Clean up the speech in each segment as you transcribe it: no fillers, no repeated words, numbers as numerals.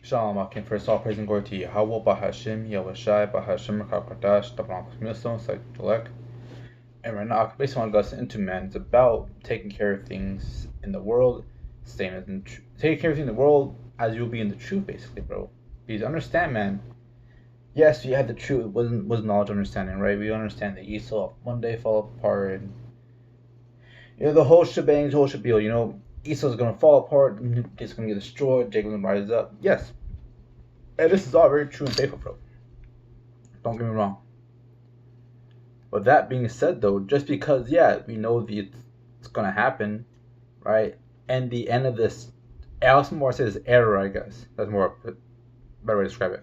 Shalom, Akim, first all praise and glory to Yahweh, Bahashim, Yahushai, Bahashim, Kakadash, Tabram, Millstone, Sajalek. And right now, I basically want to go into, man, it's about taking care of things in the world, taking care of things in the world as you'll be in the truth, basically, bro. Because understand, man, yes, you had the truth, was knowledge, understanding, right? We understand that Esau one day fall apart, and, the whole shebang, the whole shabil, Esau's gonna fall apart, it's gonna get destroyed, Jacob's gonna rise up. Yes. And this is all very true and faithful, bro. Don't get me wrong. But that being said, though, just because, we know it's gonna happen, right? And the end of this, I also more say this error, I guess. That's more a better way to describe it.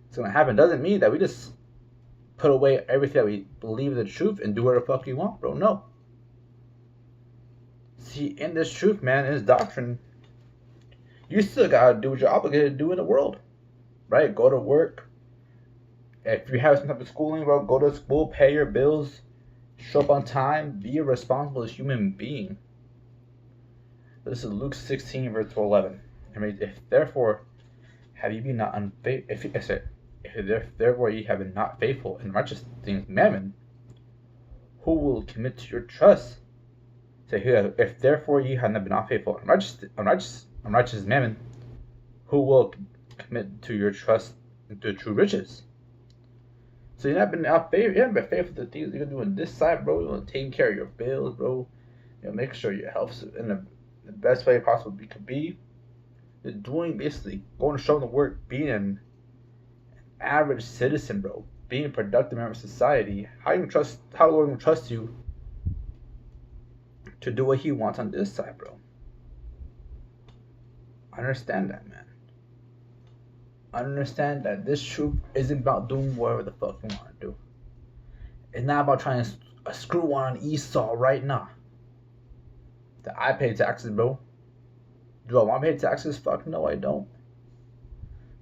It's gonna happen doesn't mean that we just put away everything that we believe is the truth and do whatever the fuck we want, bro. No. See, in this truth, man, in this doctrine, you still gotta do what you're obligated to do in the world, right? Go to work. If you have some type of schooling, bro, go to school, pay your bills, show up on time, be a responsible human being. This is Luke 16, verse 11. I mean, if therefore have you been not unfaithful, if therefore ye have been not faithful in righteous things, mammon, who will commit to your trust? Say here, if therefore ye have not been not faithful in righteous mammon, who will commit to your trust into true riches? So you haven't been faithful to the things you're doing this side, bro. You're taking care of your bills, bro. Make sure your health's in the best way possible could be. You're doing basically going to show the work, being an average citizen, bro. Being a productive member of society. How the Lord will trust you to do what He wants on this side, bro. I understand that, man. I understand that this truth isn't about doing whatever the fuck you want to do. It's not about trying to screw on Esau right now. That I pay taxes, bro. Do I want to pay taxes? Fuck no, I don't.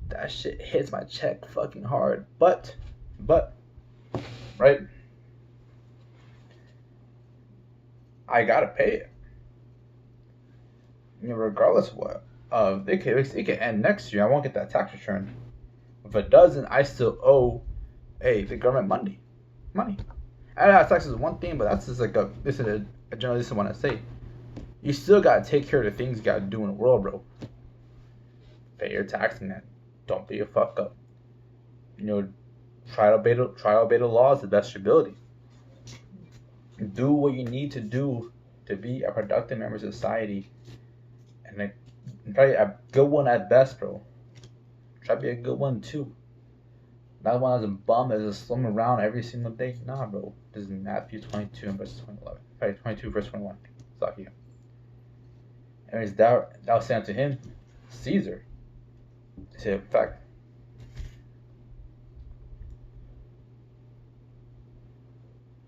That shit hits my check fucking hard. But, right? I gotta pay it. Regardless of what. It could end next year. I won't get that tax return. If it doesn't, I still owe, the government money. I know taxes is one thing, but that's just like a general I want to say. You still gotta take care of the things you gotta do in the world, bro. Pay your tax, man. Don't be a fuck up. Try to obey the laws the best of your ability. Do what you need to do to be a productive member of society, and probably a good one at best, bro. Try to be a good one too. Not one that's a bum that's just slumming around every single day. Nah, bro. This is Matthew 22 and verse 11. Sorry, 22 verse 21. Stop here. Anyways, thou say unto him, Caesar. Say, in fact,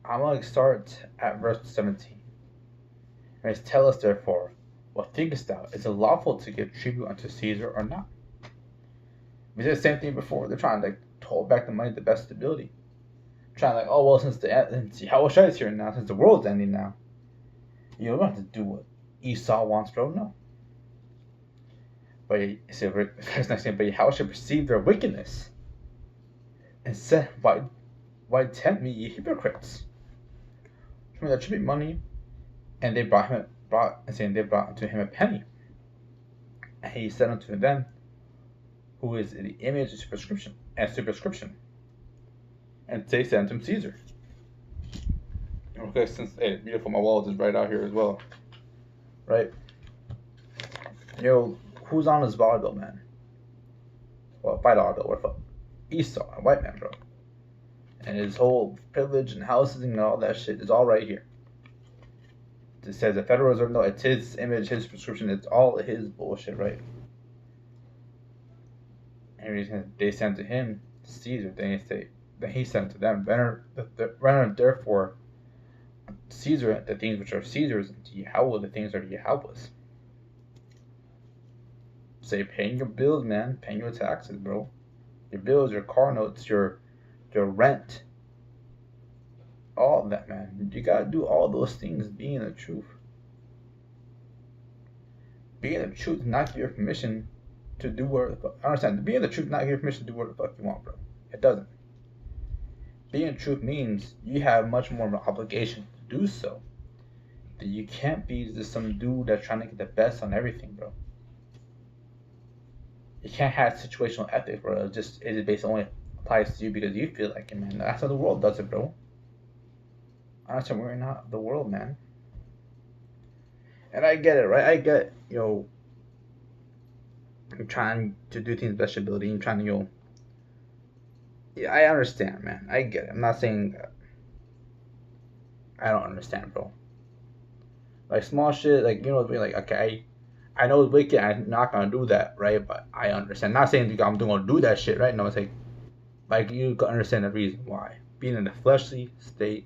I'm going to start at verse 17. Anyways, tell us therefore, what thinkest thou? Is it lawful to give tribute unto Caesar or not? We did the same thing before. They're trying to hold back the money to the best ability. Trying since Yahushua is here now, since the world's ending now, you don't have to do what Esau wants, bro. No. But verse 19, but Yahushua perceived their wickedness and said, Why tempt me, ye hypocrites? From that tribute money, and they brought unto him a penny. And he said unto them, who is in the image of superscription. And they sent him Caesar. Okay, since beautiful, my wallet is right out here as well. Right? Who's on his volleyball, man? Well, $5 bill, what the fuck? Esau, a white man, bro. And his whole privilege and houses and all that shit is all right here. It says the Federal Reserve, no, it's his image, his prescription, it's all his bullshit, right? And they sent to him Caesar. Then he sent to them, render therefore Caesar the things which are Caesar's, and to Yahweh the things that are Yahweh's. Say, paying your bills, man, paying your taxes, bro. Your bills, your car notes, your rent, all of that, man. You gotta do all those things being the truth. Being the truth, not give your permission to do whatever the fuck. I understand. Being the truth not give you permission to do whatever the fuck you want, bro. It doesn't. Being the truth means you have much more of an obligation to do so. That you can't be just some dude that's trying to get the best on everything, bro. You can't have situational ethics, bro. It is based only applies to you because you feel like it, man. That's how the world does it, bro. I understand we're not the world, man. And I get it, right? I get, you're trying to do things best ability. You're trying to, yeah, I understand, man. I get it. I'm not saying I don't understand, bro. Like small shit, like like okay, I know it's wicked. I'm not gonna do that, right? But I understand. Not saying I'm gonna do that shit, right? No, it's like you can understand the reason why. Being in the fleshly state,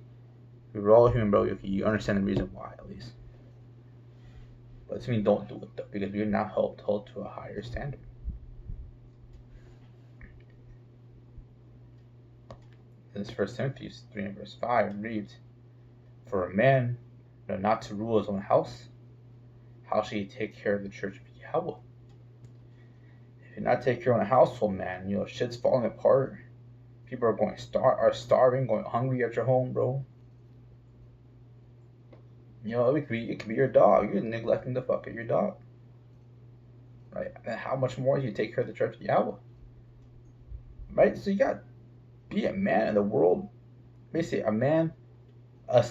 we're all human, bro. You understand the reason why, at least. But to me, don't do it though, because you're not held to a higher standard. This 1 Timothy 3 and verse 5 reads, "For a man not to rule his own house, how shall he take care of the church of Yahweh?" If you not take care of your own household, man, shit's falling apart. People are starving, going hungry at your home, bro. It could be your dog. You're neglecting the fuck of your dog, right? And how much more do you take care of the church of Yahweh, right? So you got be a man in the world. Basically, a man, a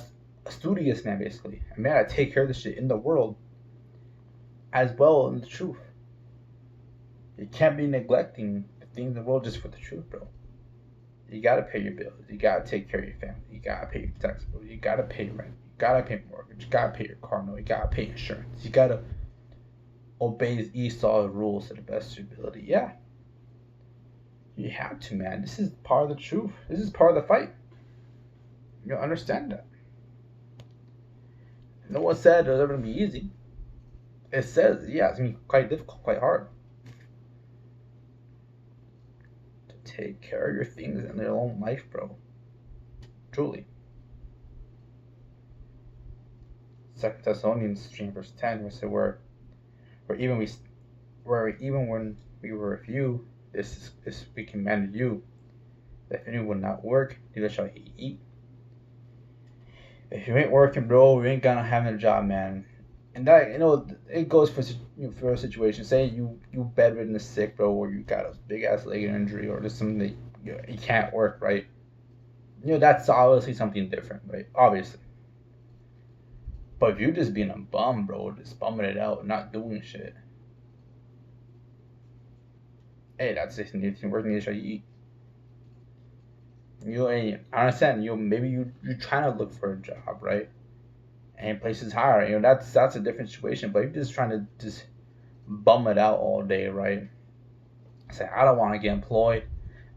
studious man, basically a man that take care of the shit in the world as well in the truth. You can't be neglecting the things in the world just for the truth, bro. You gotta pay your bills. You gotta take care of your family. You gotta pay your taxes, bro. You gotta pay rent. You gotta pay mortgage. You gotta pay your car note. You gotta pay insurance. You gotta obey Esau's rules to the best of your ability. Yeah. You have to, man. This is part of the truth. This is part of the fight. You understand that. No one said it was ever gonna be easy. It says, yeah, it's gonna be quite difficult, quite hard. Take care of your things in their own life, bro. Truly. 2 Thessalonians 3 verse 10, we say where even when we were with you, this we commanded you, that if anyone will not work, neither shall he eat. If you ain't working, bro, you ain't gonna have a job, man. And that it goes for a situation. Say you bedridden or sick, bro, or you got a big ass leg injury, or just something that you can't work, right? That's obviously something different, right? Obviously. But if you're just being a bum, bro, just bumming it out, not doing shit, hey, that's it. If you're working, you shall eat. I understand. Maybe you're trying to look for a job, right? And places higher, that's a different situation. But if you're just trying to just bum it out all day, right? Say, I don't want to get employed.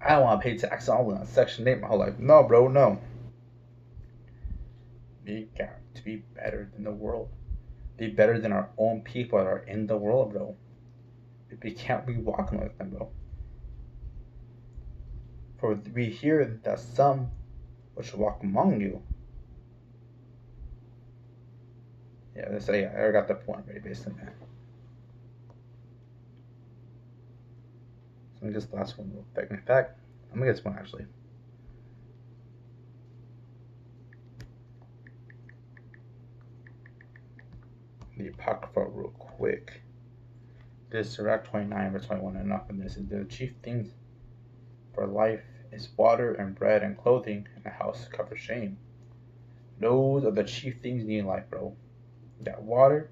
I don't want to pay tax. I want Section 8 my whole life. No, bro, no. We got to be better than the world. Be better than our own people that are in the world, bro. We can't be walking like them, bro. For we hear that some which walk among you. Yeah, I got the point right, basically, man. So let me get this last one real quick. In fact, I'm gonna get this one actually. The Apocrypha real quick. This Sirach 29 verse 21, enough of this is the chief things for life is water and bread and clothing, and a house to cover shame. Those are the chief things you need in life, bro. You got water,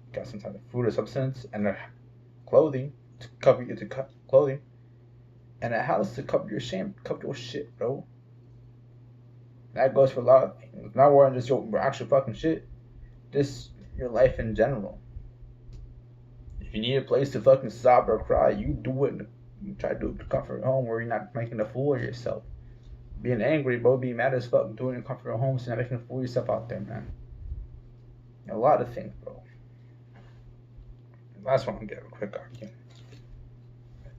you got some type of food or substance, and a clothing to cover you clothing, and a house to cover your shame, cover your shit, bro. That goes for a lot of things. Not more than just your actual fucking shit. Just your life in general. If you need a place to fucking sob or cry, you do it. You try to do it to comfort your home where you're not making a fool of yourself. Being angry, bro, being mad as fuck, doing it in comfort your home, so you're not making a fool of yourself out there, man. A lot of things, bro. Last one, I'm gonna get a quick argument.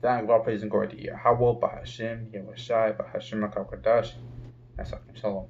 Thank God, praise and glory to Yahweh, Bahashim, Yahushai, Bahashim, Akakadash. That's all. Shalom.